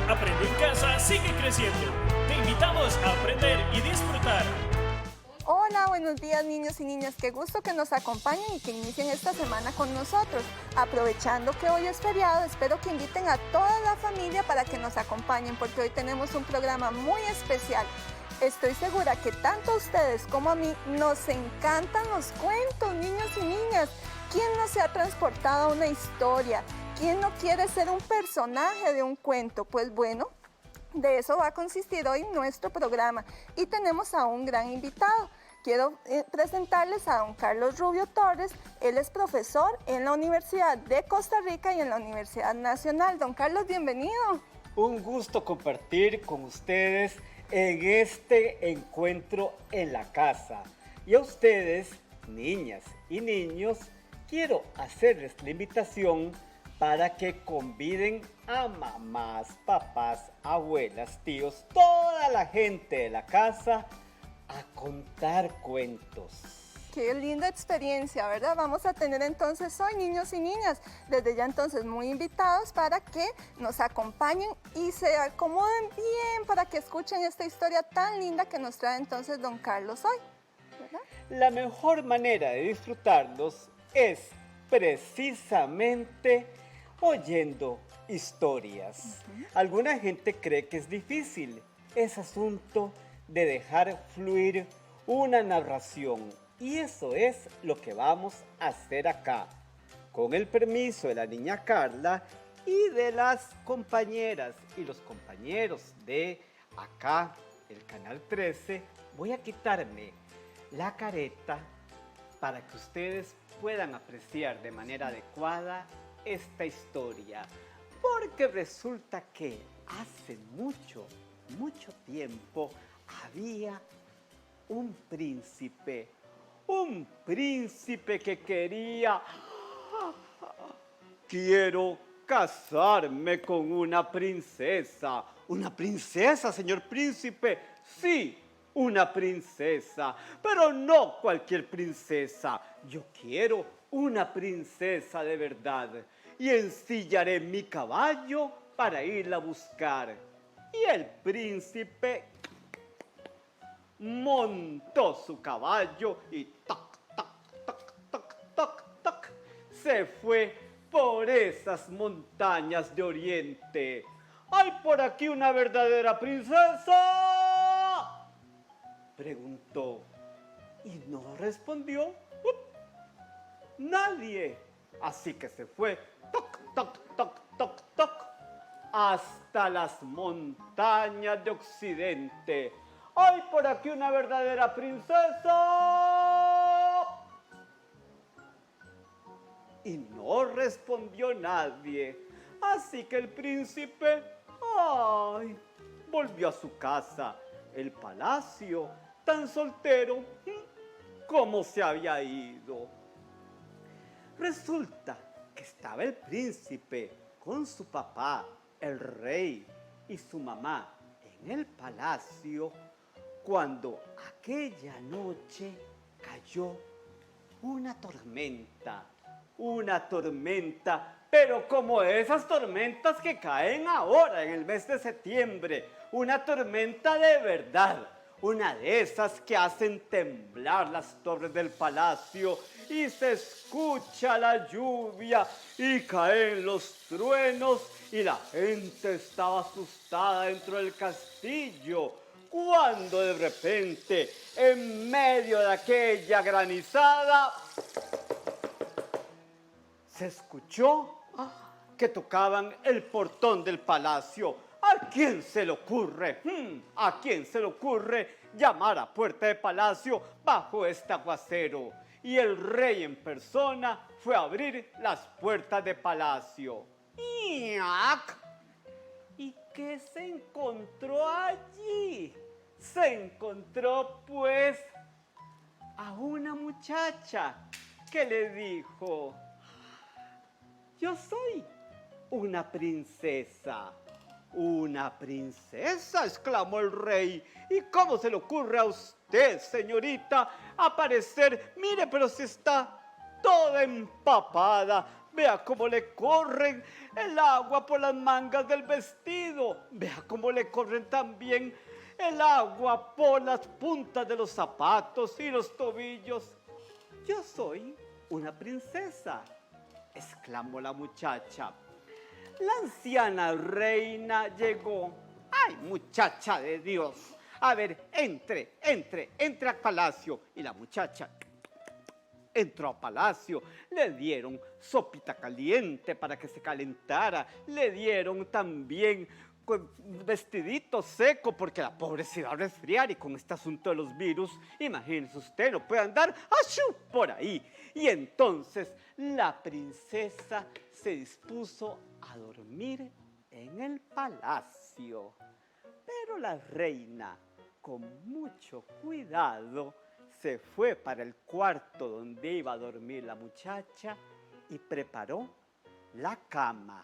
Aprende en Casa sigue creciendo. Te invitamos a aprender y disfrutar. Hola, buenos días niños y niñas. Qué gusto que nos acompañen y que inicien esta semana con nosotros. Aprovechando que hoy es feriado, espero que inviten a toda la familia para que nos acompañen porque hoy tenemos un programa muy especial. Estoy segura que tanto a ustedes como a mí nos encantan los cuentos, niños y niñas. ¿Quién no se ha transportado a una historia? ¿Quién no quiere ser un personaje de un cuento? Pues bueno, de eso va a consistir hoy nuestro programa y tenemos a un gran invitado. Quiero presentarles a don Carlos Rubio Torres. Él es profesor en la Universidad de Costa Rica y en la Universidad Nacional. Don Carlos, bienvenido. Un gusto compartir con ustedes en este encuentro en la casa. Y a ustedes, niñas y niños, quiero hacerles la invitación para que conviden a mamás, papás, abuelas, tíos, toda la gente de la casa a contar cuentos. Qué linda experiencia, ¿verdad? Vamos a tener entonces hoy niños y niñas, desde ya entonces muy invitados para que nos acompañen y se acomoden bien para que escuchen esta historia tan linda que nos trae entonces don Carlos hoy, ¿verdad? La mejor manera de disfrutarlos es precisamente oyendo historias. Alguna gente cree que es difícil. Es asunto de dejar fluir una narración. Y eso es lo que vamos a hacer acá. Con el permiso de la niña Carla y de las compañeras y los compañeros de acá, el Canal 13, voy a quitarme la careta para que ustedes puedan apreciar de manera adecuada esta historia. Porque resulta que hace mucho tiempo había un príncipe que quería: quiero casarme con una princesa. ¿Una princesa, señor príncipe? Sí, una princesa, pero no cualquier princesa. Yo quiero una princesa de verdad y ensillaré mi caballo para irla a buscar. Y el príncipe montó su caballo y toc, toc, toc, toc, toc, toc, se fue por esas montañas de Oriente. ¿Hay por aquí una verdadera princesa?, preguntó. Y no respondió nadie. Así que se fue toc, toc, toc, toc, toc, hasta las montañas de Occidente. ¿Hay por aquí una verdadera princesa? Y no respondió nadie. Así que el príncipe, volvió a su casa, el palacio, tan soltero como se había ido. Resulta que estaba el príncipe con su papá, el rey, y su mamá en el palacio, cuando aquella noche cayó una tormenta, pero como esas tormentas que caen ahora en el mes de septiembre, una tormenta de verdad, una de esas que hacen temblar las torres del palacio y se escucha la lluvia y caen los truenos y la gente estaba asustada dentro del castillo, cuando de repente, en medio de aquella granizada, se escuchó que tocaban el portón del palacio. ¿A quién se le ocurre? ¿A quién se le ocurre llamar a puerta de palacio bajo este aguacero? Y el rey en persona fue a abrir las puertas de palacio. ¡Iac! ¿Y qué se encontró allí? Se encontró pues a una muchacha que le dijo: yo soy una princesa. ¿Una princesa?, exclamó el rey. ¿Y cómo se le ocurre a usted, señorita, aparecer? Mire, pero si está toda empapada. Vea cómo le corren el agua por las mangas del vestido. Vea cómo le corren también el agua por las puntas de los zapatos y los tobillos. Yo soy una princesa, exclamó la muchacha. La anciana reina llegó. ¡Ay, muchacha de Dios! A ver, entre al palacio. Y la muchacha entró a palacio, le dieron sopita caliente para que se calentara, le dieron también vestidito seco porque la pobre se iba a resfriar y con este asunto de los virus, imagínese usted, no puede andar ¡achú! Por ahí. Y entonces la princesa se dispuso a dormir en el palacio. Pero la reina, con mucho cuidado, se fue para el cuarto donde iba a dormir la muchacha y preparó la cama.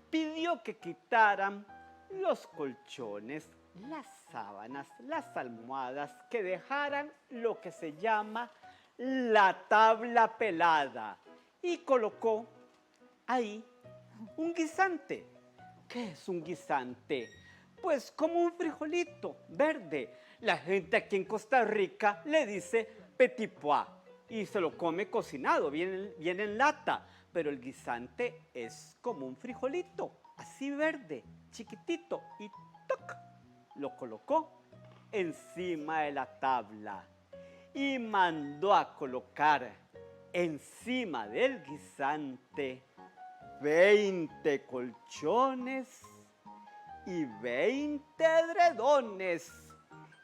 Pidió que quitaran los colchones, las sábanas, las almohadas, que dejaran lo que se llama la tabla pelada y colocó ahí un guisante. ¿Qué es un guisante? Pues como un frijolito verde. La gente aquí en Costa Rica le dice petit pois y se lo come cocinado, viene en lata, pero el guisante es como un frijolito, así verde, chiquitito, y ¡toc! Lo colocó encima de la tabla y mandó a colocar encima del guisante 20 colchones y 20 edredones.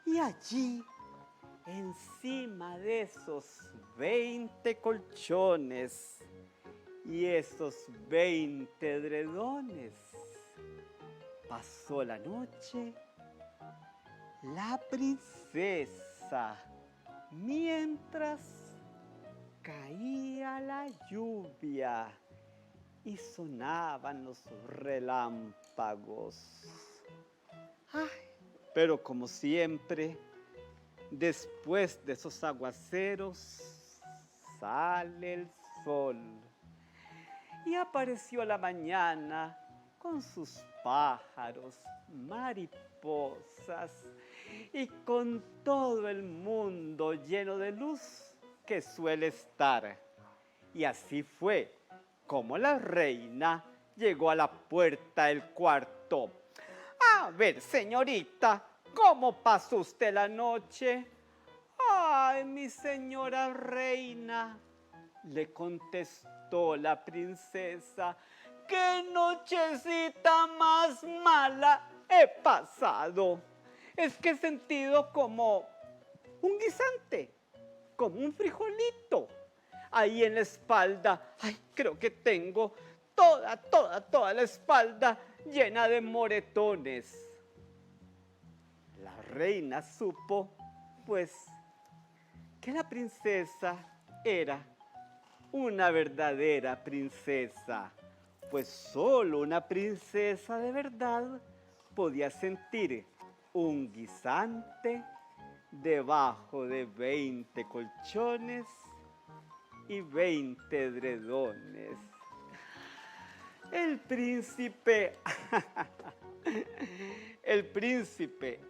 Y allí, encima de esos 20 colchones y esos 20 edredones, pasó la noche la princesa mientras caía la lluvia y sonaban los relámpagos. ¡Ay! Pero como siempre, después de esos aguaceros, sale el sol. Y apareció la mañana con sus pájaros, mariposas y con todo el mundo lleno de luz que suele estar. Y así fue como la reina llegó a la puerta del cuarto. A ver, señorita, ¿cómo pasó usted la noche? Ay, mi señora reina, le contestó la princesa, ¡qué nochecita más mala he pasado! Es que he sentido como un guisante, como un frijolito, ahí en la espalda. Ay, creo que tengo toda la espalda llena de moretones. La reina supo, pues, que la princesa era una verdadera princesa, pues solo una princesa de verdad podía sentir un guisante debajo de 20 colchones y 20 edredones. El príncipe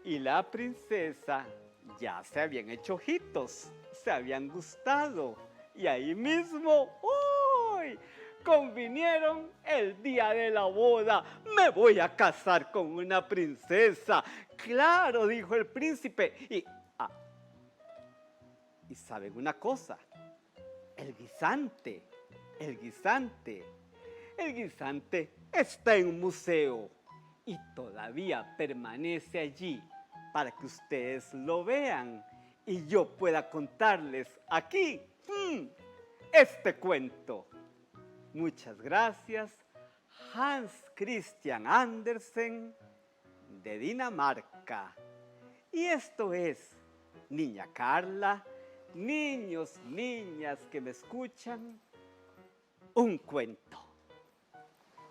y la princesa ya se habían hecho ojitos, se habían gustado y ahí mismo, ¡uy!, convinieron el día de la boda. Me voy a casar con una princesa. Claro, dijo el príncipe. Y ¿saben una cosa? El guisante está en un museo y todavía permanece allí para que ustedes lo vean y yo pueda contarles aquí este cuento. Muchas gracias, Hans Christian Andersen, de Dinamarca. Y esto es, niña Carla, niños, niñas que me escuchan, un cuento.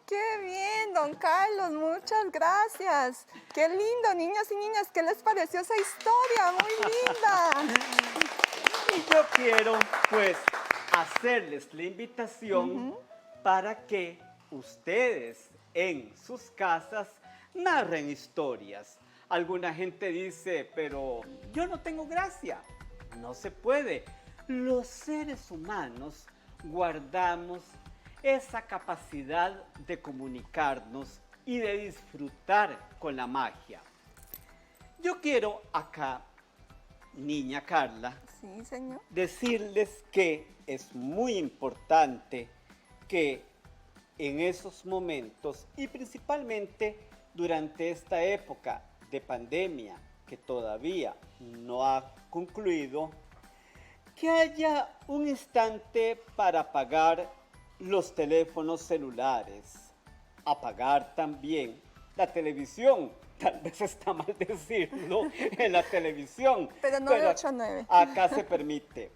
¡Qué bien, don Carlos! Muchas gracias. ¡Qué lindo, niños y niñas! ¿Qué les pareció esa historia? ¡Muy linda! Y yo quiero, pues, hacerles la invitación para que ustedes en sus casas narren historias. Alguna gente dice, pero yo no tengo gracia. No se puede. Los seres humanos guardamos esa capacidad de comunicarnos y de disfrutar con la magia. Yo quiero acá, niña Carla, Sí, señor. decirles que es muy importante que en esos momentos y principalmente durante esta época de pandemia que todavía no ha concluido, que haya un instante para apagar los teléfonos celulares, apagar también la televisión. Tal vez está mal decirlo en la televisión, Pero no de 8 a 9. acá se permite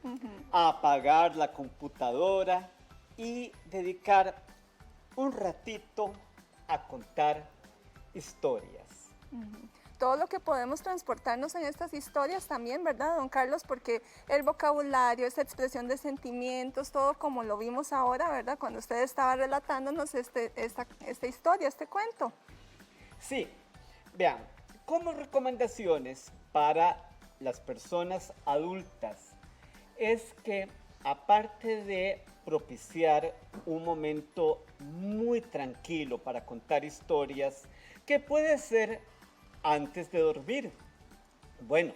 apagar la computadora y dedicar un ratito a contar historias. Todo lo que podemos transportarnos en estas historias también, ¿verdad, don Carlos? Porque el vocabulario, esa expresión de sentimientos, todo como lo vimos ahora, ¿verdad? Cuando usted estaba relatándonos esta historia, este cuento. Sí, vean, como recomendaciones para las personas adultas es que aparte de propiciar un momento muy tranquilo para contar historias, que puede ser antes de dormir. Bueno,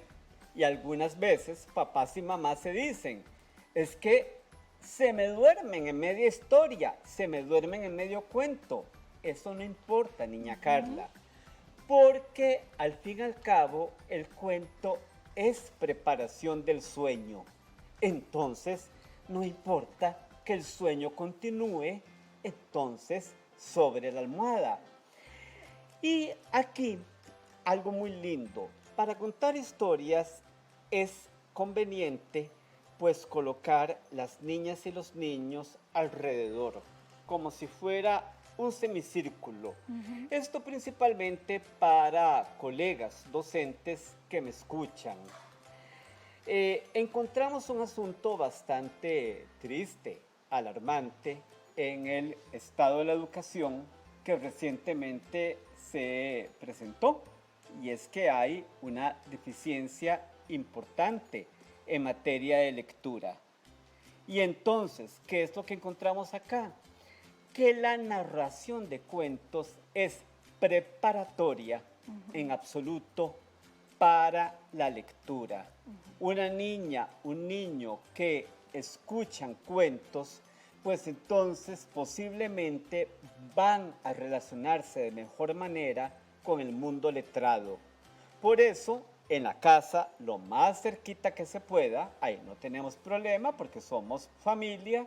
y algunas veces papás y mamás se dicen, es que se me duermen en media historia, se me duermen en medio cuento. Eso no importa, niña Carla, porque al fin y al cabo el cuento es preparación del sueño. Entonces, no importa que el sueño continúe, entonces, sobre la almohada. Y aquí, algo muy lindo. Para contar historias es conveniente, pues, colocar las niñas y los niños alrededor, como si fuera un semicírculo. Esto principalmente para colegas docentes que me escuchan. Encontramos un asunto bastante triste, alarmante, en el estado de la educación que recientemente se presentó, y es que hay una deficiencia importante en materia de lectura. Y entonces, ¿qué es lo que encontramos acá? Que la narración de cuentos es preparatoria en absoluto para la lectura. Una niña, un niño que escuchan cuentos, pues entonces posiblemente van a relacionarse de mejor manera con el mundo letrado. Por eso, en la casa, lo más cerquita que se pueda, ahí no tenemos problema porque somos familia,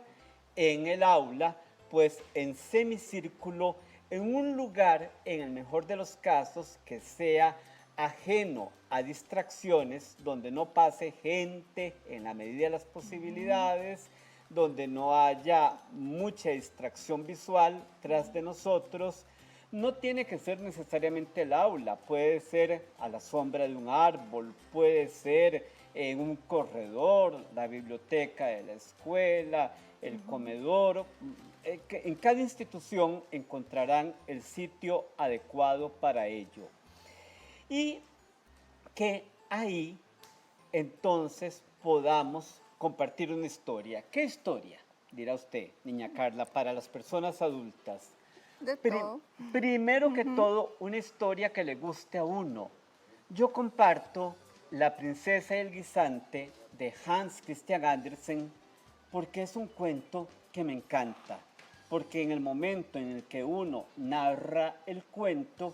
en el aula, pues en semicírculo, en un lugar, en el mejor de los casos, que sea ajeno a distracciones, donde no pase gente en la medida de las posibilidades, donde no haya mucha distracción visual tras de nosotros. No tiene que ser necesariamente el aula, puede ser a la sombra de un árbol, puede ser en un corredor, la biblioteca de la escuela, el comedor. En cada institución encontrarán el sitio adecuado para ello. Y que ahí entonces podamos compartir una historia. ¿Qué historia? Dirá usted, niña Carla, para las personas adultas. De todo. Primero que todo, una historia que le guste a uno. Yo comparto La princesa y el guisante de Hans Christian Andersen porque es un cuento que me encanta. Porque en el momento en el que uno narra el cuento,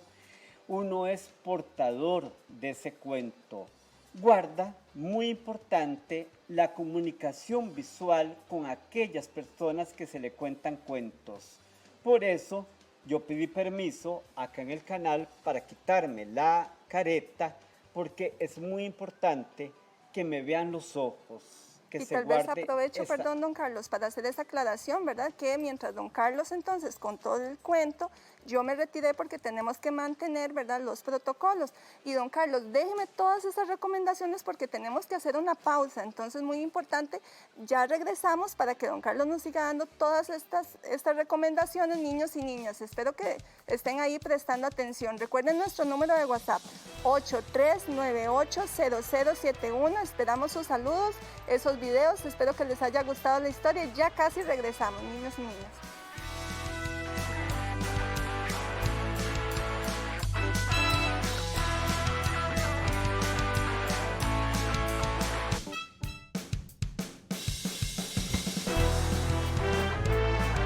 uno es portador de ese cuento. Guarda, muy importante, la comunicación visual con aquellas personas que se le cuentan cuentos. Por eso, yo pedí permiso acá en el canal para quitarme la careta, porque es muy importante que me vean los ojos. que y se tal vez guarde aprovecho, esa- perdón, don Carlos, para hacer esa aclaración, ¿verdad? Que mientras don Carlos entonces contó el cuento, yo me retiré porque tenemos que mantener, ¿verdad?, los protocolos. Y don Carlos, déjeme todas esas recomendaciones porque tenemos que hacer una pausa. Entonces, muy importante, ya regresamos para que don Carlos nos siga dando todas estas recomendaciones, niños y niñas. Espero que estén ahí prestando atención. Recuerden nuestro número de WhatsApp, 83980071. Esperamos sus saludos, esos videos. Espero que les haya gustado la historia. Ya casi regresamos, niños y niñas.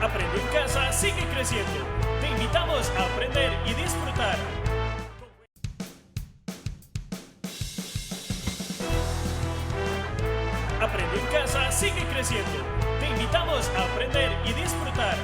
Aprende en casa sigue creciendo. Te invitamos a aprender y disfrutar. Aprende en casa sigue creciendo. Te invitamos a aprender y disfrutar.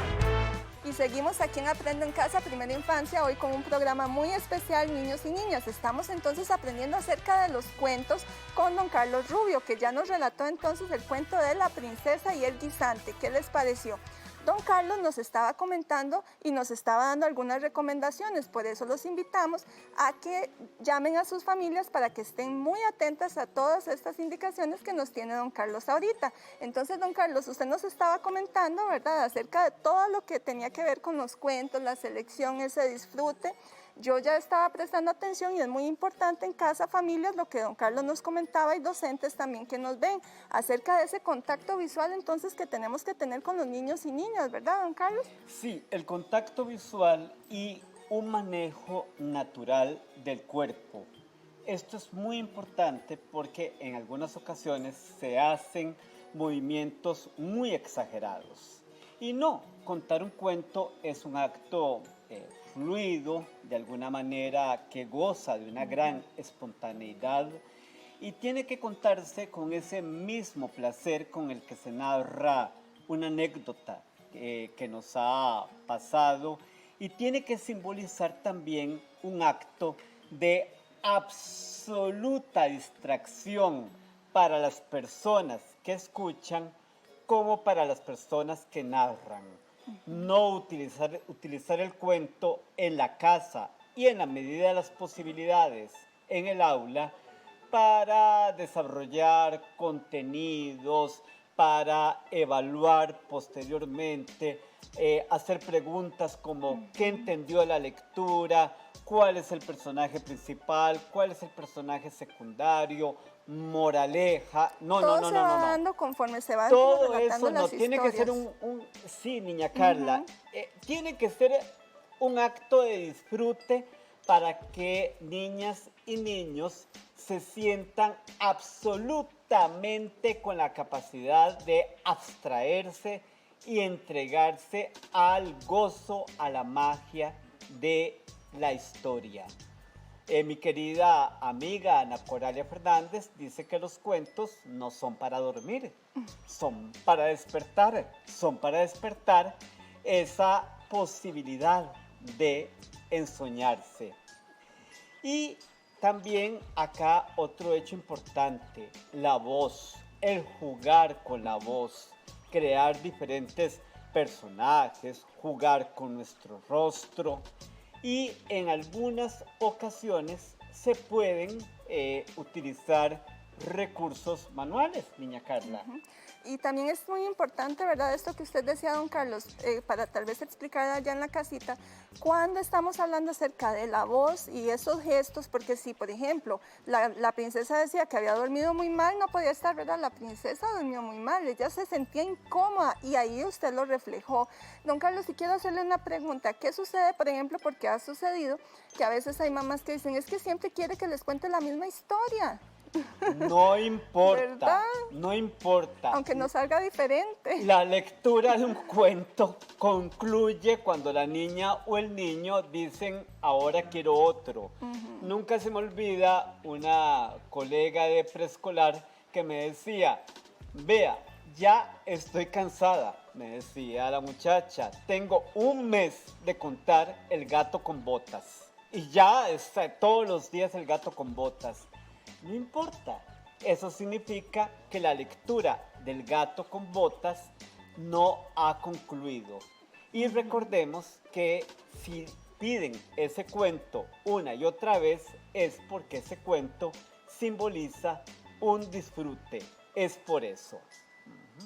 Y seguimos aquí en Aprendo en Casa, Primera Infancia, hoy con un programa muy especial, niños y niñas. Estamos entonces aprendiendo acerca de los cuentos con don Carlos Rubio, que ya nos relató entonces el cuento de la princesa y el guisante. ¿Qué les pareció? Don Carlos nos estaba comentando y nos estaba dando algunas recomendaciones, por eso los invitamos a que llamen a sus familias para que estén muy atentas a todas estas indicaciones que nos tiene don Carlos ahorita. Entonces, don Carlos, usted nos estaba comentando, ¿verdad?, acerca de todo lo que tenía que ver con los cuentos, la selección, ese disfrute. Yo ya estaba prestando atención y es muy importante en casa, familias, lo que don Carlos nos comentaba y docentes también que nos ven acerca de ese contacto visual entonces que tenemos que tener con los niños y niñas, ¿verdad, don Carlos? Sí, el contacto visual y un manejo natural del cuerpo. Esto es muy importante porque en algunas ocasiones se hacen movimientos muy exagerados. Y no, contar un cuento es un acto fluido, de alguna manera que goza de una gran espontaneidad y tiene que contarse con ese mismo placer con el que se narra una anécdota que nos ha pasado y tiene que simbolizar también un acto de absoluta distracción para las personas que escuchan como para las personas que narran. No utilizar el cuento en la casa y en la medida de las posibilidades en el aula para desarrollar contenidos, para evaluar posteriormente, hacer preguntas como ¿qué entendió la lectura? ¿Cuál es el personaje principal? ¿Cuál es el personaje secundario? Moraleja. Todo se va dando conforme se van todo relatando eso no las tiene que ser historias. sí, niña Carla, tiene que ser un acto de disfrute para que niñas y niños se sientan absolutamente con la capacidad de abstraerse y entregarse al gozo, a la magia de la historia. Mi querida amiga Ana Coralia Fernández dice que los cuentos no son para dormir, son para despertar esa posibilidad de ensoñarse. Y también acá otro hecho importante, la voz, el jugar con la voz, crear diferentes personajes, jugar con nuestro rostro. Y en algunas ocasiones se pueden utilizar recursos manuales, niña Carla. Y también es muy importante, ¿verdad?, esto que usted decía, don Carlos, para tal vez explicar allá en la casita, cuando estamos hablando acerca de la voz y esos gestos, porque si, por ejemplo, la princesa decía que había dormido muy mal, no podía estar, ¿verdad? La princesa durmió muy mal, ella se sentía incómoda y ahí usted lo reflejó. Don Carlos, si quiero hacerle una pregunta, ¿qué sucede, por ejemplo, porque ha sucedido que a veces hay mamás que dicen, es que siempre quiere que les cuente la misma historia? No importa, ¿verdad? no importa. Aunque nos salga diferente. La lectura de un cuento concluye cuando la niña o el niño dicen, ahora quiero otro. Nunca se me olvida una colega de preescolar que me decía, vea, ya estoy cansada, me decía la muchacha, tengo un mes de contar El gato con botas. Y ya está todos los días El gato con botas. No importa, Eso significa que la lectura del gato con botas no ha concluido. Y recordemos que si piden ese cuento una y otra vez es porque ese cuento simboliza un disfrute. Es por eso.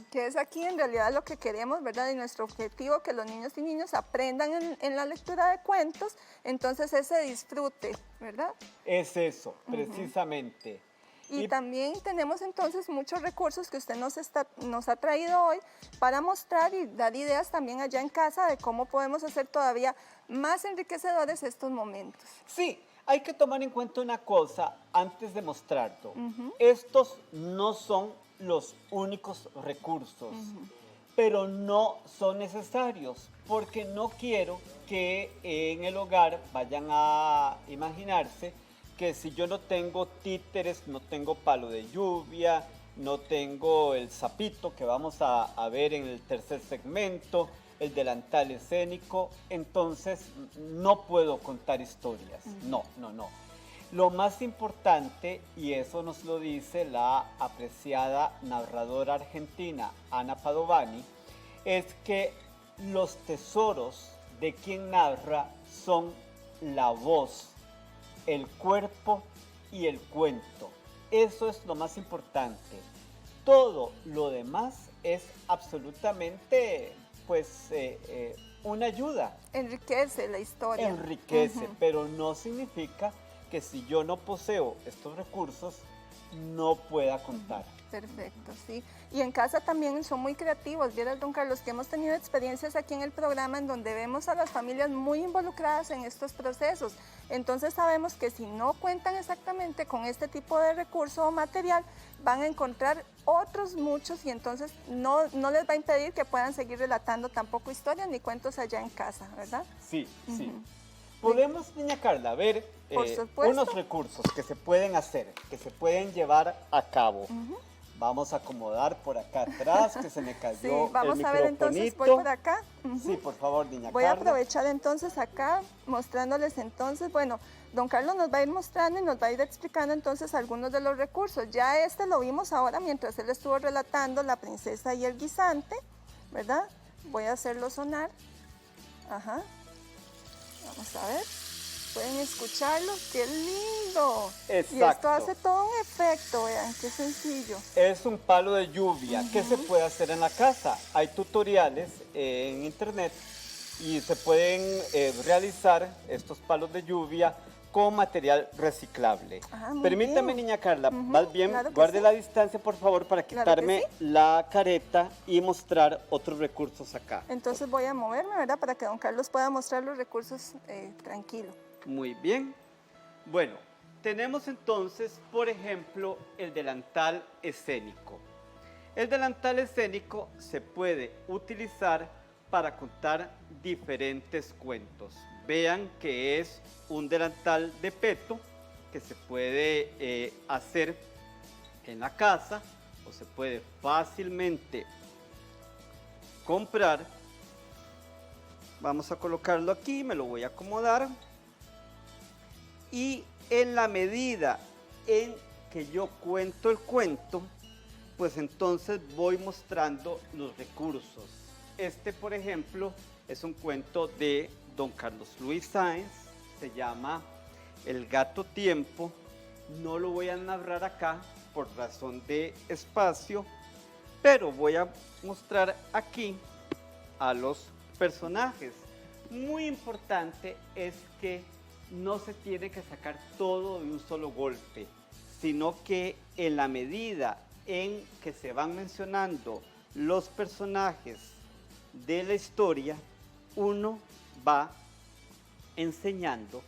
Que es aquí en realidad lo que queremos, ¿verdad? Y nuestro objetivo, que los niños y niñas aprendan en la lectura de cuentos, entonces ese disfrute, ¿verdad? Es eso, precisamente. Y también tenemos entonces muchos recursos que usted nos ha traído hoy para mostrar y dar ideas también allá en casa de cómo podemos hacer todavía más enriquecedores estos momentos. Sí, hay que tomar en cuenta una cosa antes de mostrarlo. Estos no son los únicos recursos, pero no son necesarios, porque no quiero que en el hogar vayan a imaginarse que si yo no tengo títeres, no tengo palo de lluvia, no tengo el sapito que vamos a ver en el tercer segmento, el delantal escénico, entonces no puedo contar historias. No. Lo más importante, y eso nos lo dice la apreciada narradora argentina Ana Padovani, es que los tesoros de quien narra son la voz, el cuerpo y el cuento. Eso es lo más importante. Todo lo demás es absolutamente, una ayuda. Enriquece la historia. Enriquece, pero no significa que si yo no poseo estos recursos, no pueda contar. Perfecto, sí. Y en casa también son muy creativos. Vieras, don Carlos, que hemos tenido experiencias aquí en el programa en donde vemos a las familias muy involucradas en estos procesos. Entonces sabemos que si no cuentan exactamente con este tipo de recurso o material, van a encontrar otros muchos y entonces no les va a impedir que puedan seguir relatando tampoco historias ni cuentos allá en casa, ¿verdad? Sí. Podemos, niña Carla, ver unos recursos que se pueden hacer, que se pueden llevar a cabo. Vamos a acomodar por acá atrás, que se me cayó sí, vamos el a ver entonces, voy por acá. Sí, por favor, niña Carla. Voy a aprovechar entonces acá, mostrándoles entonces, bueno, don Carlos nos va a ir mostrando y nos va a ir explicando entonces algunos de los recursos. Ya lo vimos ahora mientras él estuvo relatando La princesa y el guisante, ¿verdad? Voy a hacerlo sonar. Ajá. Vamos a ver. Pueden escucharlo, qué lindo. Exacto. Y esto hace todo un efecto, vean, qué sencillo. Es un palo de lluvia. ¿Qué se puede hacer en la casa? Hay tutoriales en internet y se pueden realizar estos palos de lluvia con material reciclable. Permítame, niña Carla, más bien, claro guarde sí. la distancia, por favor, para quitarme sí. la careta y mostrar otros recursos acá. Entonces voy a moverme, ¿verdad? Para que don Carlos pueda mostrar los recursos tranquilo. Muy bien. Bueno, tenemos entonces, por ejemplo, el delantal escénico. El delantal escénico se puede utilizar para contar diferentes cuentos. Vean que es un delantal de peto que se puede hacer en la casa o se puede fácilmente comprar. Vamos a colocarlo aquí, me lo voy a acomodar. Y en la medida en que yo cuento el cuento, pues entonces voy mostrando los recursos. Este, por ejemplo, es un cuento de don Carlos Luis Sáenz, se llama El gato tiempo. No lo voy a narrar acá por razón de espacio, pero voy a mostrar aquí a los personajes. Muy importante es que no se tiene que sacar todo de un solo golpe, sino que en la medida en que se van mencionando los personajes de la historia, uno va enseñando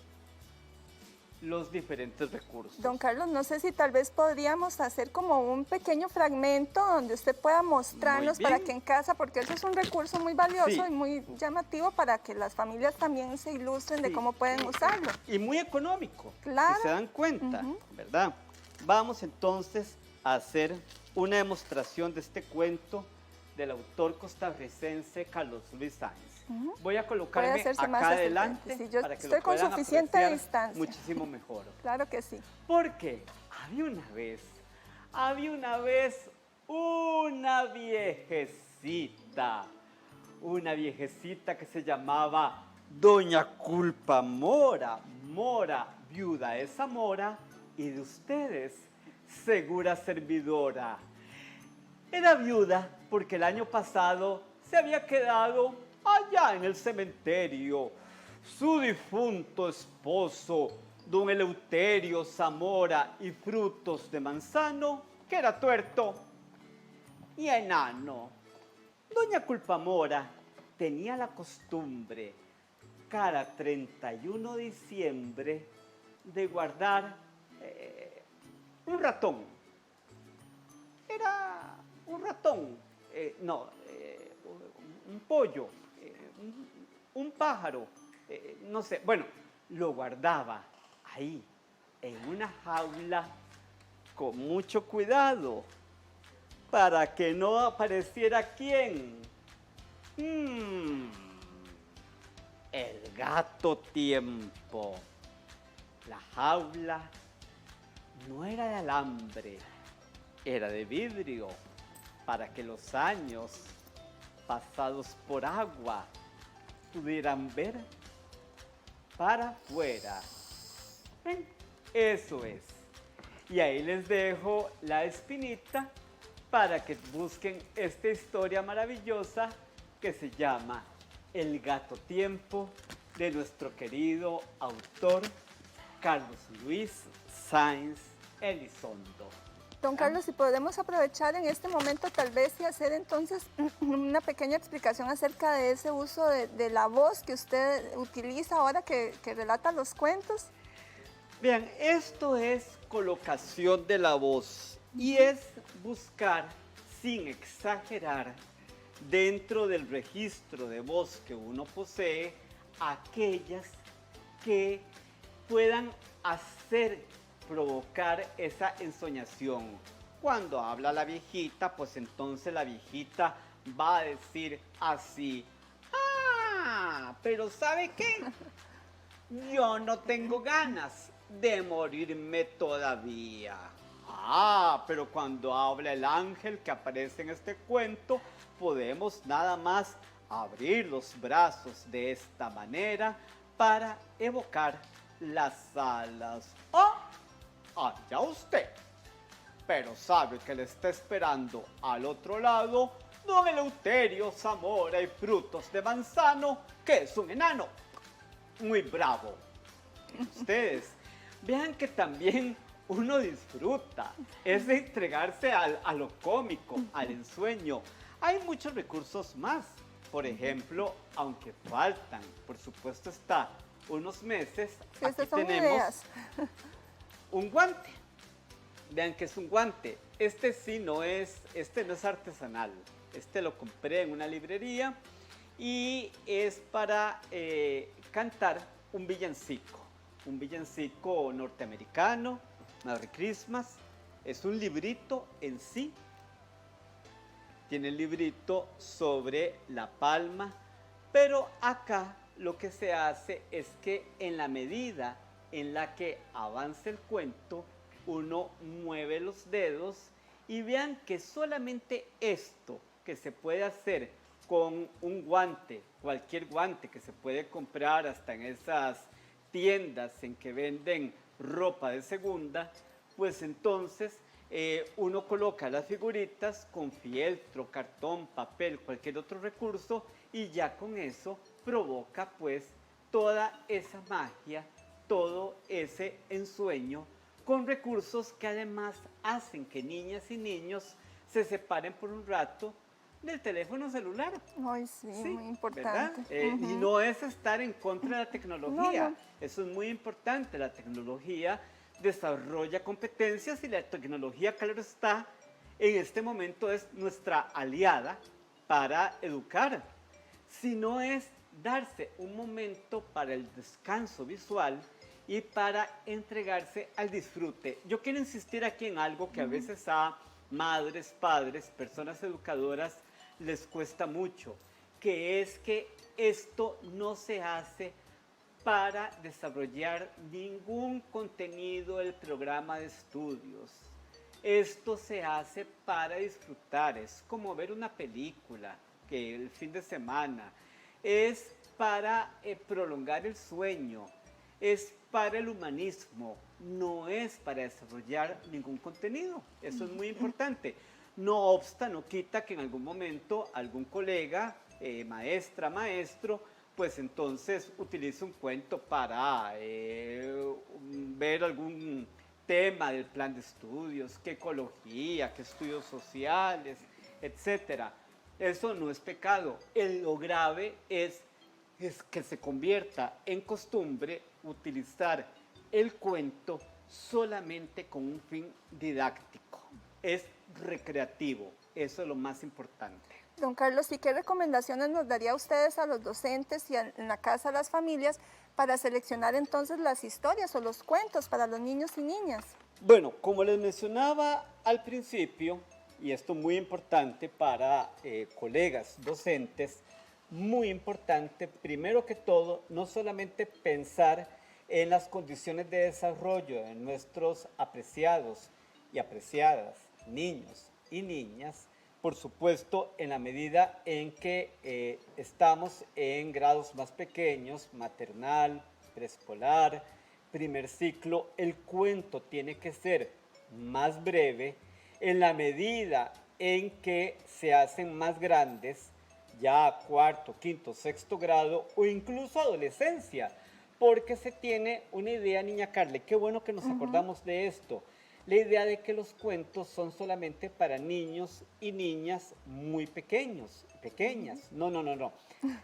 los diferentes recursos. Don Carlos, no sé si tal vez podríamos hacer como un pequeño fragmento donde usted pueda mostrarnos para que en casa, porque eso es un recurso muy valioso y muy llamativo para que las familias también se ilustren de cómo pueden usarlo. Y muy económico, claro. si se dan cuenta, ¿verdad? Vamos entonces a hacer una demostración de este cuento del autor costarricense Carlos Luis Sáenz. Voy a colocarme acá adelante sí, yo para que estoy lo con puedan suficiente apreciar distancia. muchísimo mejor. Claro que sí. Porque había una vez Había una vez una viejecita que se llamaba Doña Culpa Mora, viuda de Zamora y de ustedes, segura servidora. Era viuda porque el año pasado se había quedado allá en el cementerio su difunto esposo, don Eleuterio Zamora y Frutos de Manzano, que era tuerto y enano. Doña Culpamora tenía la costumbre, cada 31 de diciembre, de guardar un ratón. Era un ratón, un pollo, un pájaro, no sé, bueno, lo guardaba ahí, en una jaula, con mucho cuidado, para que no apareciera ¿quién? El gato tiempo. La jaula no era de alambre, era de vidrio, para que los años pasados por agua pudieran ver para afuera. Eso es. Y ahí les dejo la espinita para que busquen esta historia maravillosa que se llama El gato tiempo, de nuestro querido autor Carlos Luis Sáenz Elizondo. Don Carlos, si podemos aprovechar en este momento tal vez y hacer entonces una pequeña explicación acerca de ese uso de la voz que usted utiliza ahora que relata los cuentos. Vean, esto es colocación de la voz y es buscar, sin exagerar, dentro del registro de voz que uno posee, aquellas que puedan provocar esa ensoñación. Cuando habla la viejita, pues entonces la viejita va a decir así: ¡ah! Pero ¿sabe qué? Yo no tengo ganas de morirme todavía. Ah, pero cuando habla el ángel que aparece en este cuento, podemos nada más abrir los brazos de esta manera para evocar las alas. ¡Oh! Allá usted. Pero sabe que le está esperando al otro lado don Eleuterio Zamora y Frutos de Manzano, que es un enano muy bravo. Ustedes vean que también uno disfruta, es de entregarse a lo cómico, al ensueño. Hay muchos recursos más. Por ejemplo, aunque faltan, por supuesto está unos meses, Sí, aquí son tenemos ideas. un guante. Vean que es un guante. Este no es artesanal. Este lo compré en una librería y es para cantar un villancico norteamericano, Merry Christmas. Es un librito en sí. Tiene el librito sobre la palma, pero acá lo que se hace es que en la medida en la que avance el cuento, uno mueve los dedos y vean que solamente esto que se puede hacer con un guante, cualquier guante que se puede comprar hasta en esas tiendas en que venden ropa de segunda, pues entonces uno coloca las figuritas con fieltro, cartón, papel, cualquier otro recurso y ya con eso provoca pues toda esa magia, todo ese ensueño con recursos que además hacen que niñas y niños se separen por un rato del teléfono celular. Ay, sí, muy importante. ¿Verdad? Y no es estar en contra de la tecnología, No. Eso es muy importante. La tecnología desarrolla competencias y la tecnología, claro está, en este momento es nuestra aliada para educar. Si no es darse un momento para el descanso visual y para entregarse al disfrute. Yo quiero insistir aquí en algo que a veces a madres, padres, personas educadoras les cuesta mucho, que es que esto no se hace para desarrollar ningún contenido del programa de estudios. Esto se hace para disfrutar, es como ver una película que el fin de semana, es para prolongar el sueño, es para el humanismo, no es para desarrollar ningún contenido. Eso es muy importante. No obsta, no quita que en algún momento algún colega, maestra, maestro, pues entonces utilice un cuento para ver algún tema del plan de estudios, qué ecología, qué estudios sociales, etcétera. Eso no es pecado. Lo grave es que se convierta en costumbre utilizar el cuento solamente con un fin didáctico. Es recreativo. Eso es lo más importante. Don Carlos, ¿y qué recomendaciones nos daría a ustedes, a los docentes y en la casa a las familias, para seleccionar entonces las historias o los cuentos para los niños y niñas? Bueno, como les mencionaba al principio, y esto muy importante para colegas docentes, muy importante, primero que todo, no solamente pensar en las condiciones de desarrollo de nuestros apreciados y apreciadas niños y niñas, por supuesto, en la medida en que estamos en grados más pequeños, maternal, preescolar, primer ciclo, el cuento tiene que ser más breve. En la medida en que se hacen más grandes, ya cuarto, quinto, sexto grado o incluso adolescencia, porque se tiene una idea, niña Carle, qué bueno que nos acordamos de esto, la idea de que los cuentos son solamente para niños y niñas muy pequeños, pequeñas. No.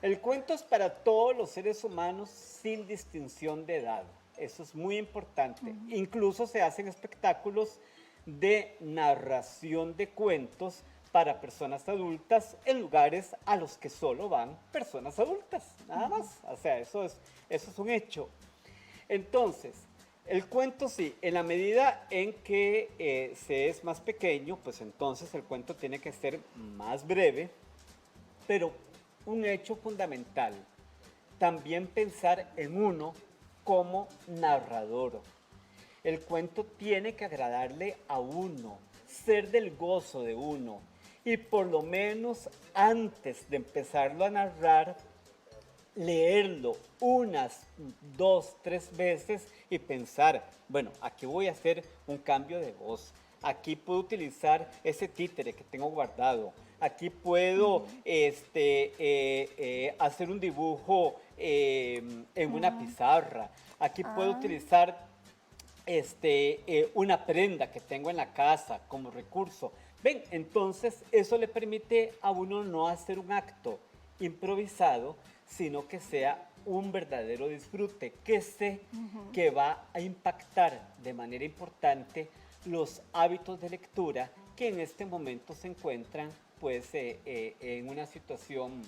El cuento es para todos los seres humanos sin distinción de edad. Eso es muy importante. Incluso se hacen espectáculos de narración de cuentos para personas adultas en lugares a los que solo van personas adultas, nada más. O sea, eso es un hecho. Entonces, el cuento sí, en la medida en que se es más pequeño, pues entonces el cuento tiene que ser más breve, pero un hecho fundamental, también pensar en uno como narrador. El cuento tiene que agradarle a uno, ser del gozo de uno, y por lo menos antes de empezarlo a narrar, leerlo unas 2, 3 veces y pensar, bueno, aquí voy a hacer un cambio de voz, aquí puedo utilizar ese títere que tengo guardado, aquí puedo hacer un dibujo en una pizarra, aquí puedo utilizar una prenda que tengo en la casa como recurso. Ven, entonces eso le permite a uno no hacer un acto improvisado, sino que sea un verdadero disfrute, que sé que va a impactar de manera importante los hábitos de lectura que en este momento se encuentran pues en una situación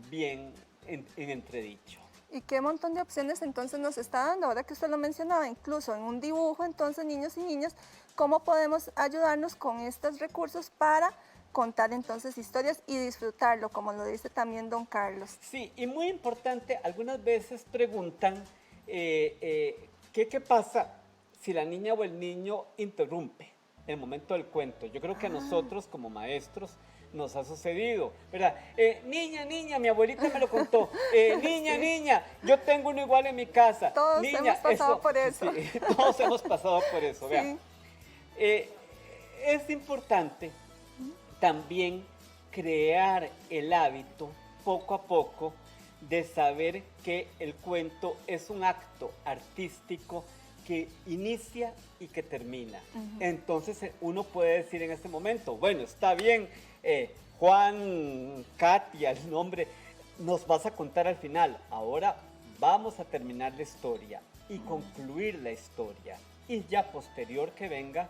bien en entredicho. ¿Y qué montón de opciones entonces nos está dando? Ahora que usted lo mencionaba, incluso en un dibujo, entonces niños y niñas, ¿cómo podemos ayudarnos con estos recursos para contar entonces historias y disfrutarlo, como lo dice también don Carlos? Sí, y muy importante, algunas veces preguntan ¿qué pasa si la niña o el niño interrumpe el momento del cuento? Yo creo que a nosotros como maestros nos ha sucedido, ¿verdad? Niña, mi abuelita me lo contó. Niña, yo tengo uno igual en mi casa. Todos niña, hemos pasado por eso. Sí, todos hemos pasado por eso, Sí. vean. Es importante también crear el hábito poco a poco de saber que el cuento es un acto artístico que inicia y que termina. Entonces uno puede decir en este momento, bueno, está bien, Juan, Katia, el nombre, nos vas a contar al final. Ahora vamos a terminar la historia y concluir la historia. Y ya posterior que venga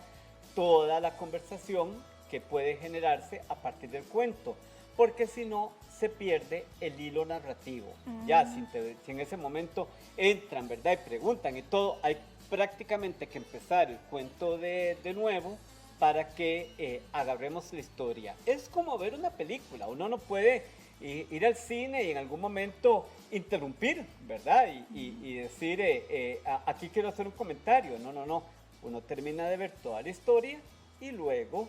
toda la conversación que puede generarse a partir del cuento, porque si no se pierde el hilo narrativo. Ya si en ese momento entran, ¿verdad? Y preguntan y todo, hay prácticamente que empezar el cuento de nuevo para que agarremos la historia. Es como ver una película, uno no puede ir al cine y en algún momento interrumpir, ¿verdad? Y decir, aquí quiero hacer un comentario. No. Uno termina de ver toda la historia y luego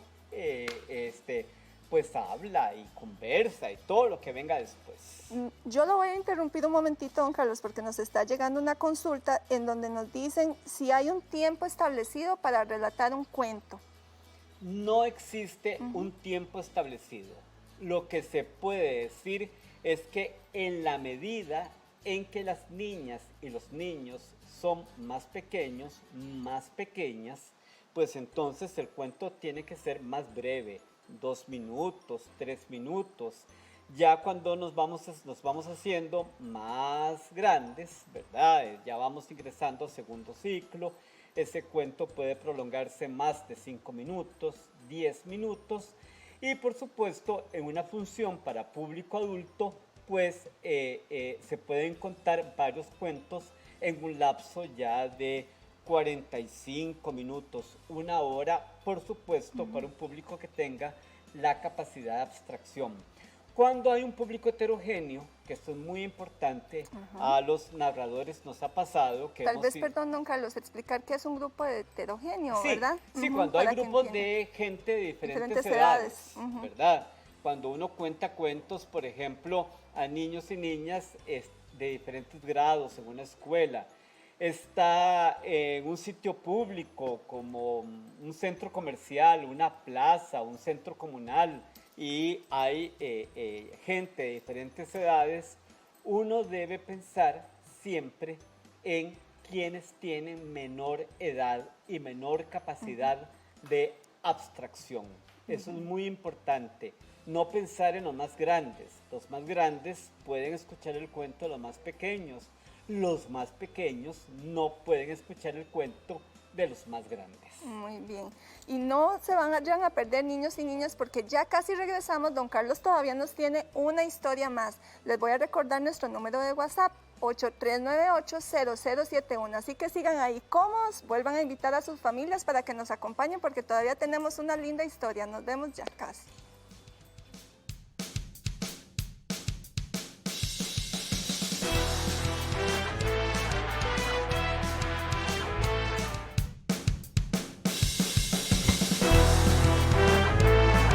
pues habla y conversa y todo lo que venga después. Yo lo voy a interrumpir un momentito, don Carlos, porque nos está llegando una consulta en donde nos dicen si hay un tiempo establecido para relatar un cuento. No existe un tiempo establecido. Lo que se puede decir es que en la medida en que las niñas y los niños son más pequeños, más pequeñas, pues entonces el cuento tiene que ser más breve, 2 minutos, 3 minutos. Ya cuando nos vamos haciendo más grandes, ¿verdad? Ya vamos ingresando al segundo ciclo. Ese cuento puede prolongarse más de 5 minutos, 10 minutos. Y por supuesto, en una función para público adulto, pues se pueden contar varios cuentos en un lapso ya de 45 minutos, 1 hora, por supuesto, para un público que tenga la capacidad de abstracción. Cuando hay un público heterogéneo, que esto es muy importante, a los narradores nos ha pasado que Tal vez, perdón, don Carlos, explicar qué es un grupo heterogéneo, sí, ¿verdad? Sí, cuando hay grupos de gente de diferentes edades, ¿verdad? Cuando uno cuenta cuentos, por ejemplo, a niños y niñas de diferentes grados en una escuela, está en un sitio público como un centro comercial, una plaza, un centro comunal, y hay gente de diferentes edades, uno debe pensar siempre en quienes tienen menor edad y menor capacidad de abstracción. Eso es muy importante. No pensar en los más grandes. Los más grandes pueden escuchar el cuento de los más pequeños. Los más pequeños no pueden escuchar el cuento de los más grandes. Muy bien. Y no se vayan a perder, niños y niñas, porque ya casi regresamos. Don Carlos todavía nos tiene una historia más. Les voy a recordar nuestro número de WhatsApp, 8398-0071. Así que sigan ahí cómodos, vuelvan a invitar a sus familias para que nos acompañen, porque todavía tenemos una linda historia. Nos vemos ya casi.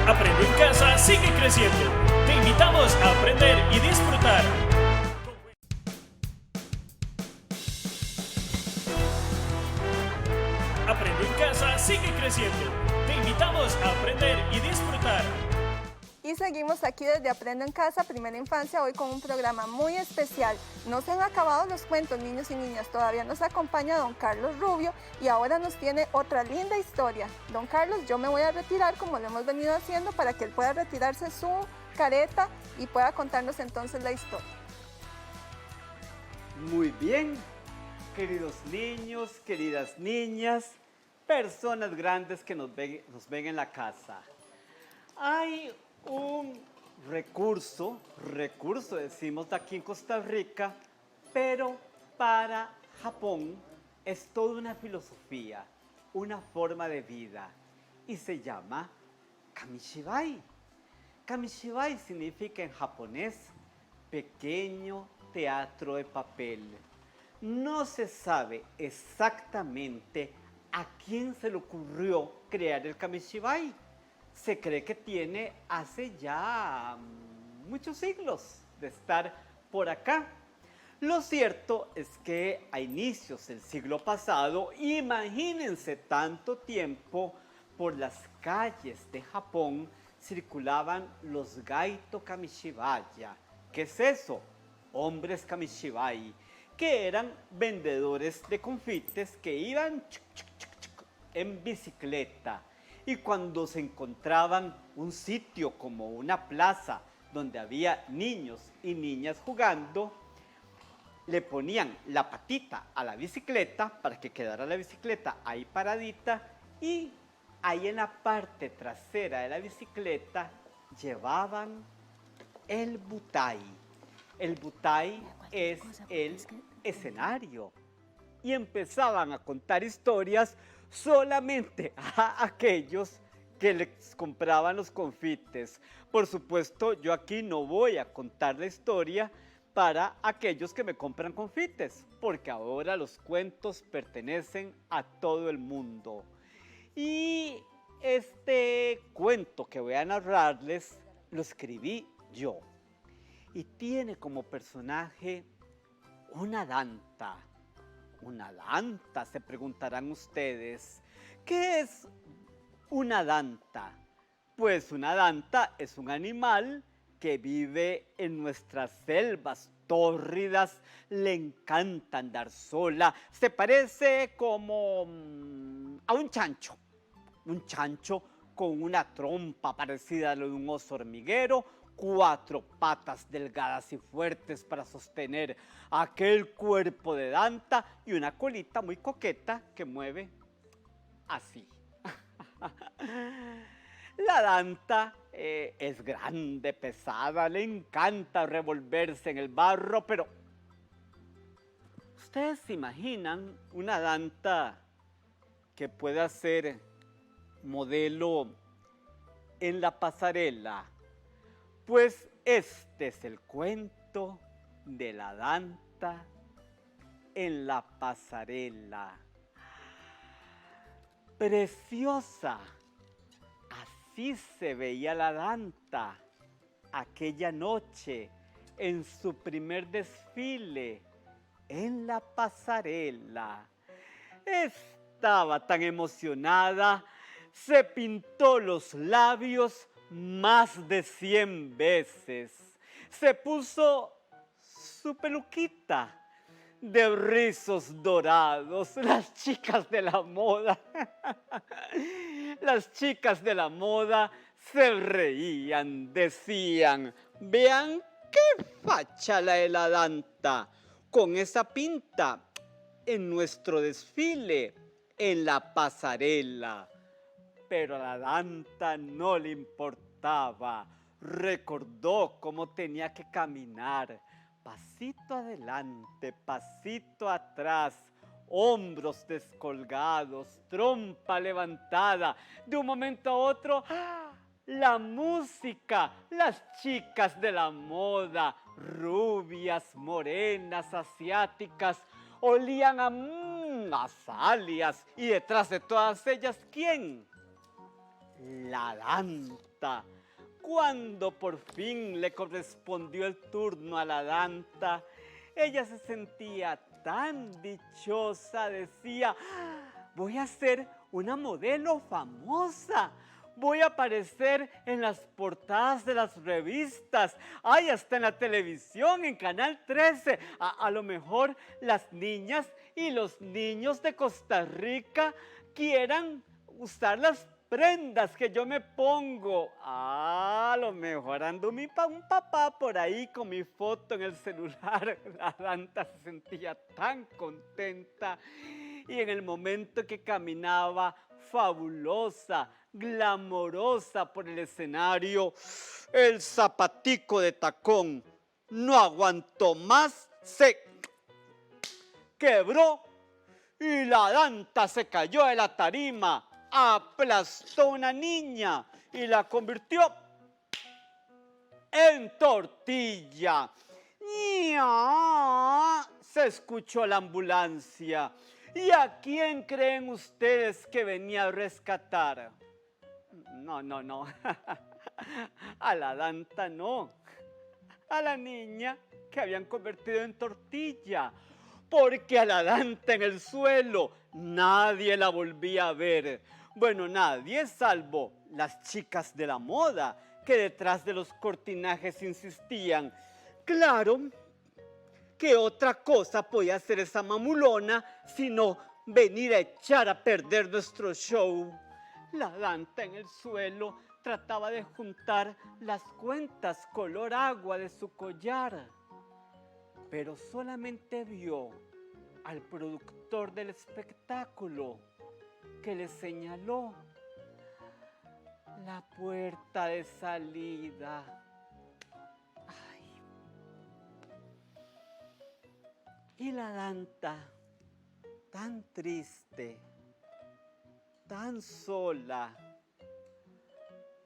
Aprende en casa sigue creciendo. Te invitamos a aprender y disfrutar. Aprende en casa sigue creciendo. Te invitamos a aprender y disfrutar. Y seguimos aquí desde Aprendo en Casa, Primera Infancia, hoy con un programa muy especial. No se han acabado los cuentos, niños y niñas. Todavía nos acompaña don Carlos Rubio y ahora nos tiene otra linda historia. Don Carlos, yo me voy a retirar como lo hemos venido haciendo para que él pueda retirarse su careta y pueda contarnos entonces la historia. Muy bien, queridos niños, queridas niñas, personas grandes que nos ven en la casa. Hay un recurso decimos de aquí en Costa Rica, pero para Japón es toda una filosofía, una forma de vida y se llama Kamishibai. Kamishibai significa en japonés pequeño teatro de papel. No se sabe exactamente a quién se le ocurrió crear el Kamishibai. Se cree que tiene hace ya muchos siglos de estar por acá. Lo cierto es que a inicios del siglo pasado, imagínense tanto tiempo, por las calles de Japón circulaban los Gaito Kamishibaya. ¿Qué es eso? Hombres Kamishibai, que eran vendedores de confites que iban en bicicleta. Y cuando se encontraban un sitio como una plaza donde había niños y niñas jugando, le ponían la patita a la bicicleta para que quedara la bicicleta ahí paradita y ahí en la parte trasera de la bicicleta llevaban el butai. El butai es el escenario y empezaban a contar historias solamente a aquellos que les compraban los confites. Por supuesto, yo aquí no voy a contar la historia para aquellos que me compran confites, porque ahora los cuentos pertenecen a todo el mundo. Y Este cuento que voy a narrarles lo escribí yo y tiene como personaje una danta. Una danta, se preguntarán ustedes. ¿Qué es una danta? Pues una danta es un animal que vive en nuestras selvas tórridas, le encanta andar sola, se parece como a un chancho con una trompa parecida a la de un oso hormiguero, 4 patas delgadas y fuertes para sostener aquel cuerpo de danta y una colita muy coqueta que mueve así. La danta es grande, pesada, le encanta revolverse en el barro, pero ¿ustedes se imaginan una danta que pueda ser modelo en la pasarela? Pues este es el cuento de la danta en la pasarela. Preciosa, así se veía la danta aquella noche en su primer desfile en la pasarela. Estaba tan emocionada, se pintó los labios más de 100 veces. Se puso su peluquita de rizos dorados. Las chicas de la moda, las chicas de la moda se reían, decían, vean qué facha la de la danta, con esa pinta en nuestro desfile, en la pasarela. Pero a la danta no le importaba, recordó cómo tenía que caminar, pasito adelante, pasito atrás, hombros descolgados, trompa levantada. De un momento a otro, ¡ah!, la música, las chicas de la moda, rubias, morenas, asiáticas, olían a salias, y detrás de todas ellas, ¿quién? La danta. Cuando por fin le correspondió el turno a la danta, ella se sentía tan dichosa, decía, voy a ser una modelo famosa, voy a aparecer en las portadas de las revistas, ay, hasta en la televisión, en Canal 13, a lo mejor las niñas y los niños de Costa Rica quieran usar las prendas que yo me pongo. A lo mejor ando un papá por ahí con mi foto en el celular. La danta se sentía tan contenta y en el momento que caminaba fabulosa, glamorosa por el escenario, el zapatico de tacón no aguantó más, se quebró y la danta se cayó de la tarima, aplastó a una niña y la convirtió en tortilla. ¡Nya! Se escuchó la ambulancia. ¿Y a quién creen ustedes que venía a rescatar? No. A la danta no. A la niña que habían convertido en tortilla. Porque a la danta en el suelo nadie la volvía a ver. Bueno, nadie salvo las chicas de la moda que detrás de los cortinajes insistían. Claro, ¿qué otra cosa podía hacer esa mamulona sino venir a echar a perder nuestro show? La danta en el suelo trataba de juntar las cuentas color agua de su collar, pero solamente vio al productor del espectáculo que le señaló la puerta de salida. Ay. Y la danta, tan triste, tan sola,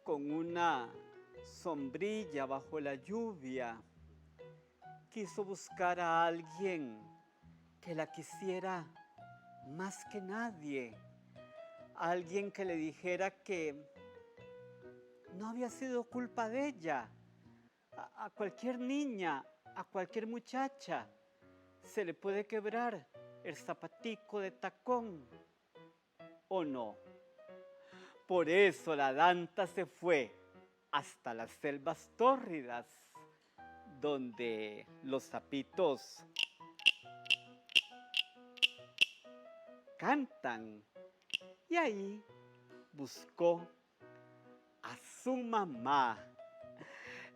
con una sombrilla bajo la lluvia, quiso buscar a alguien que la quisiera más que nadie, a alguien que le dijera que no había sido culpa de ella. A cualquier niña, a cualquier muchacha, se le puede quebrar el zapatico de tacón, ¿o no? Por eso la Danta se fue hasta las selvas tórridas, donde los sapitos cantan. Y ahí buscó a su mamá.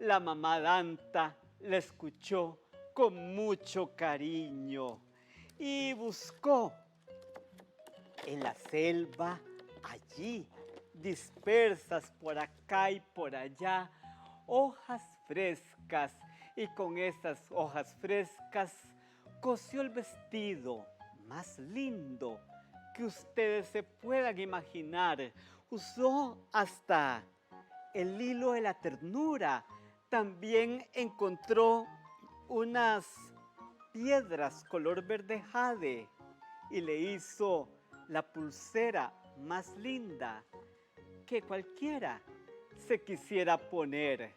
La mamá Danta la escuchó con mucho cariño y buscó en la selva, allí, dispersas por acá y por allá, hojas frescas, y con esas hojas frescas cosió el vestido más lindo que ustedes se puedan imaginar. Usó hasta el hilo de la ternura. También encontró unas piedras color verde jade y le hizo la pulsera más linda que cualquiera se quisiera poner.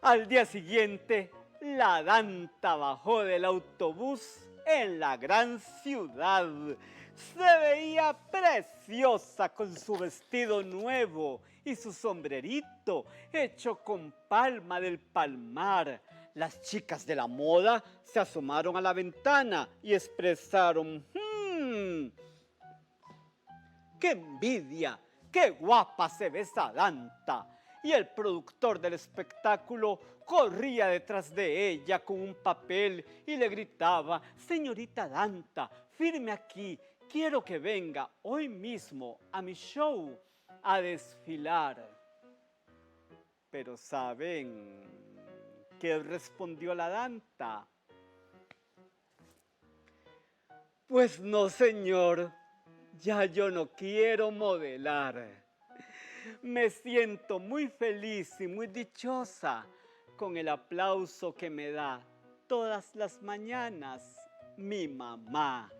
Al día siguiente, la Danta bajó del autobús en la gran ciudad. Se veía preciosa con su vestido nuevo y su sombrerito hecho con palma del palmar. Las chicas de la moda se asomaron a la ventana y expresaron: ¡qué envidia! ¡Qué guapa se ve esa Danta! Y el productor del espectáculo corría detrás de ella con un papel y le gritaba: señorita Danta, firme aquí, quiero que venga hoy mismo a mi show a desfilar. Pero ¿saben qué respondió la Danta? Pues no, señor, ya yo no quiero modelar. Me siento muy feliz y muy dichosa con el aplauso que me da todas las mañanas mi mamá.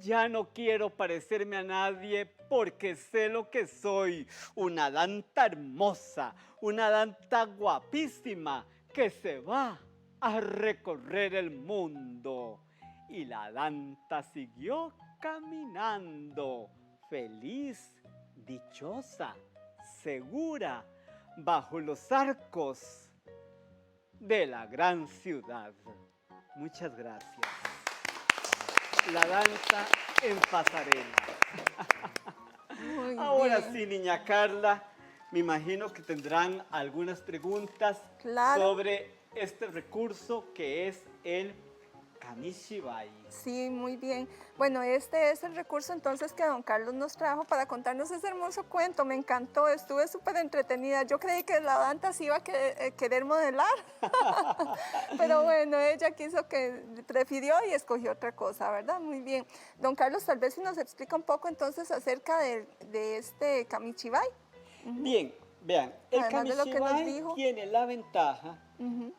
Ya no quiero parecerme a nadie porque sé lo que soy, una Danta hermosa, una Danta guapísima que se va a recorrer el mundo. Y la Danta siguió caminando, feliz, dichosa, segura, bajo los arcos de la gran ciudad. Muchas gracias. La Danta en pasarela. Ahora sí, niña Carla, me imagino que tendrán algunas preguntas sobre este recurso que es el Kamishibai. Sí, muy bien. Bueno, este es el recurso entonces que don Carlos nos trajo para contarnos ese hermoso cuento. Me encantó, estuve súper entretenida. Yo creí que la Danta se iba a querer modelar, pero bueno, ella prefirió y escogió otra cosa, ¿verdad? Muy bien. Don Carlos, tal vez si nos explica un poco entonces acerca de este Kamishibai. Bien, vean, el Kamishibai tiene la ventaja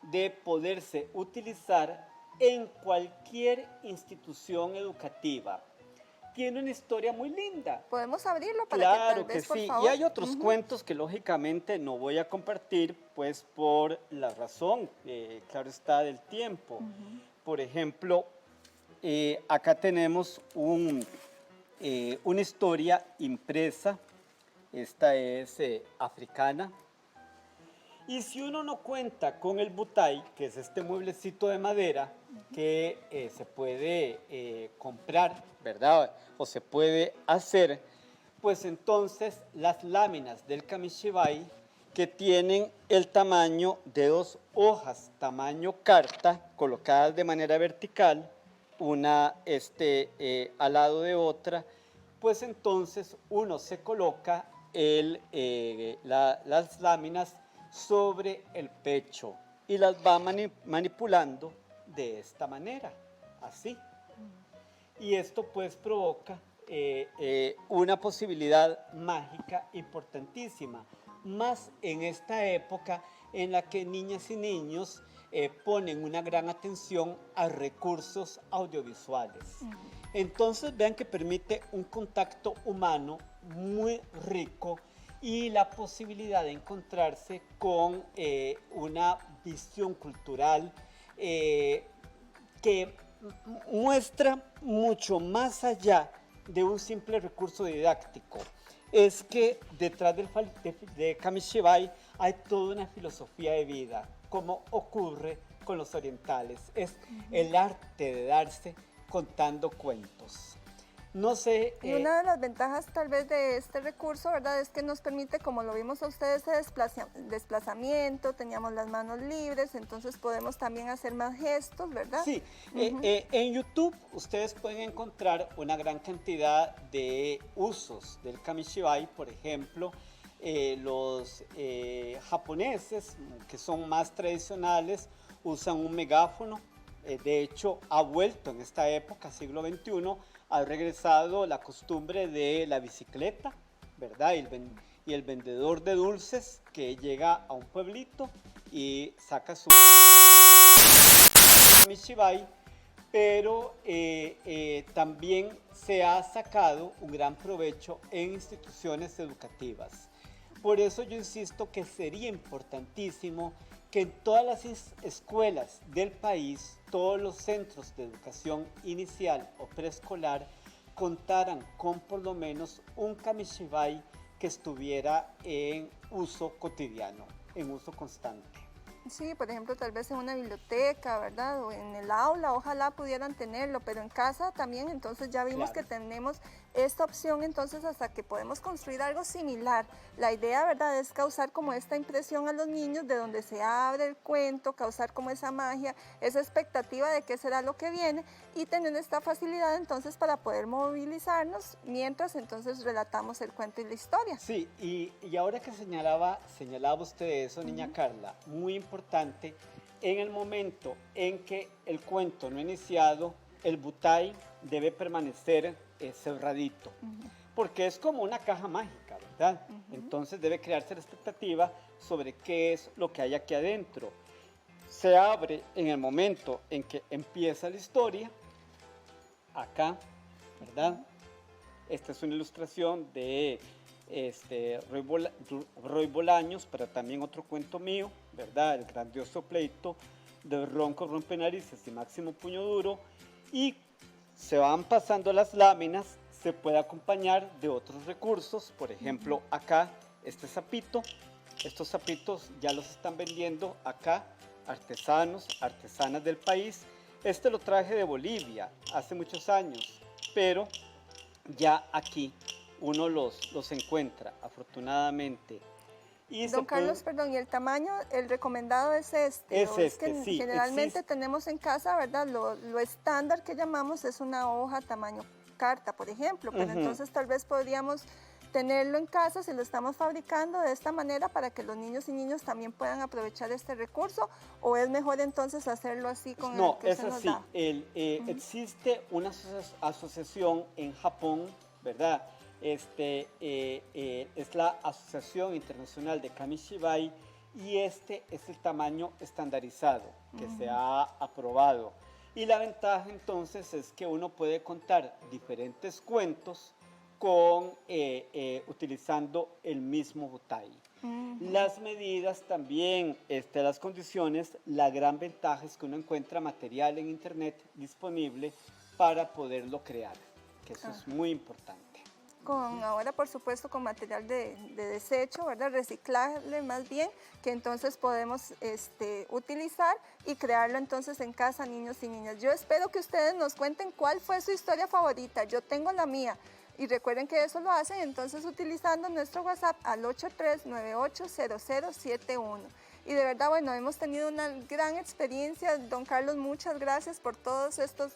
de poderse utilizar en cualquier institución educativa. Tiene una historia muy linda. ¿Podemos abrirlo para claro que tal vez, sí. por favor? Y hay otros cuentos que lógicamente no voy a compartir, pues por la razón, claro está, del tiempo. Por ejemplo, acá tenemos una historia impresa. Esta es africana. Y si uno no cuenta con el butay, que es este mueblecito de madera que se puede comprar, ¿verdad? O se puede hacer, pues entonces las láminas del Kamishibai, que tienen el tamaño de 2 hojas, tamaño carta, colocadas de manera vertical, una al lado de otra, pues entonces uno se coloca las láminas sobre el pecho y las va manipulando de esta manera, así. Y esto pues provoca una posibilidad mágica importantísima, más en esta época en la que niñas y niños ponen una gran atención a recursos audiovisuales. Entonces vean que permite un contacto humano muy rico y la posibilidad de encontrarse con una visión cultural que muestra mucho más allá de un simple recurso didáctico. Es que detrás de Kamishibai hay toda una filosofía de vida, como ocurre con los orientales. Es el arte de darse contando cuentos. No sé. Y una de las ventajas tal vez de este recurso, ¿verdad? Es que nos permite, como lo vimos a ustedes, ese desplazamiento, teníamos las manos libres, entonces podemos también hacer más gestos, ¿verdad? Sí, en YouTube ustedes pueden encontrar una gran cantidad de usos del Kamishibai. Por ejemplo, los japoneses, que son más tradicionales, usan un megáfono. De hecho, ha vuelto en esta época, siglo XXI, ha regresado la costumbre de la bicicleta, ¿verdad? Y el vendedor de dulces que llega a un pueblito y saca su Kamishibai, pero también se ha sacado un gran provecho en instituciones educativas. Por eso yo insisto que sería importantísimo que en todas las escuelas del país, todos los centros de educación inicial o preescolar contaran con por lo menos un Kamishibai que estuviera en uso cotidiano, en uso constante. Sí, por ejemplo, tal vez en una biblioteca, ¿verdad? O en el aula, ojalá pudieran tenerlo, pero en casa también, entonces ya vimos que tenemos esta opción, entonces hasta que podemos construir algo similar. La idea, ¿verdad?, es causar como esta impresión a los niños de donde se abre el cuento, causar como esa magia, esa expectativa de qué será lo que viene y tener esta facilidad entonces para poder movilizarnos mientras entonces relatamos el cuento y la historia. Sí, y ahora que señalaba usted eso, niña Carla, muy importante, en el momento en que el cuento no ha iniciado, el butai debe permanecer cerradito, porque es como una caja mágica, ¿verdad? Entonces debe crearse la expectativa sobre qué es lo que hay aquí adentro. Se abre en el momento en que empieza la historia, acá, ¿verdad? Esta es una ilustración de Roy Bolaños, pero también otro cuento mío, ¿verdad? El grandioso pleito de Ronco Rompenarices y Máximo Puño Duro, y se van pasando las láminas, se puede acompañar de otros recursos, por ejemplo acá, este sapito, estos sapitos ya los están vendiendo acá, artesanos, artesanas del país. Este lo traje de Bolivia hace muchos años, pero ya aquí uno los encuentra, afortunadamente. Y Don Carlos, perdón, ¿y el tamaño, el recomendado es este? Es este, que sí. generalmente tenemos en casa, ¿verdad? Lo estándar que llamamos es una hoja tamaño carta, por ejemplo, pero entonces tal vez podríamos tenerlo en casa si lo estamos fabricando de esta manera para que los niños y niñas también puedan aprovechar este recurso, o es mejor entonces hacerlo así con el que se nos da. Existe una asociación en Japón, ¿verdad? Es la Asociación Internacional de Kamishibai, y este es el tamaño estandarizado que se ha aprobado. Y la ventaja entonces es que uno puede contar diferentes cuentos utilizando el mismo butai. Las medidas también, las condiciones, la gran ventaja es que uno encuentra material en internet disponible para poderlo crear, que eso es muy importante. Ahora por supuesto con material de desecho, ¿verdad? Reciclable más bien, que entonces podemos utilizar y crearlo entonces en casa, niños y niñas. Yo espero que ustedes nos cuenten cuál fue su historia favorita. Yo tengo la mía. Y recuerden que eso lo hacen entonces utilizando nuestro WhatsApp al 83980071. Y de verdad, bueno, hemos tenido una gran experiencia. Don Carlos, muchas gracias por todos estos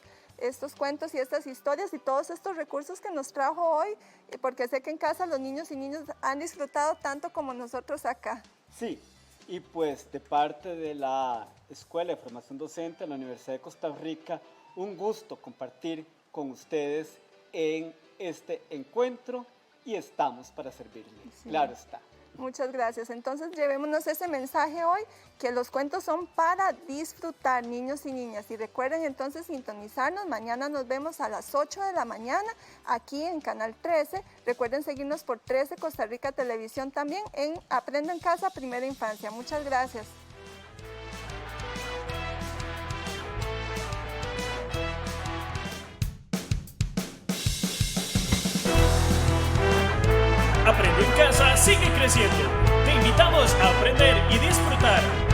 cuentos y estas historias y todos estos recursos que nos trajo hoy, porque sé que en casa los niños y niñas han disfrutado tanto como nosotros acá. Sí, y pues de parte de la Escuela de Formación Docente de la Universidad de Costa Rica, un gusto compartir con ustedes en este encuentro y estamos para servirles. Sí. Claro está. Muchas gracias. Entonces llevémonos ese mensaje hoy, que los cuentos son para disfrutar, niños y niñas. Y recuerden entonces sintonizarnos. Mañana nos vemos a las 8 de la mañana aquí en Canal 13. Recuerden seguirnos por 13 Costa Rica Televisión también en Aprendo en Casa Primera Infancia. Muchas gracias. Aprende en Casa sigue creciendo. Te invitamos a aprender y disfrutar.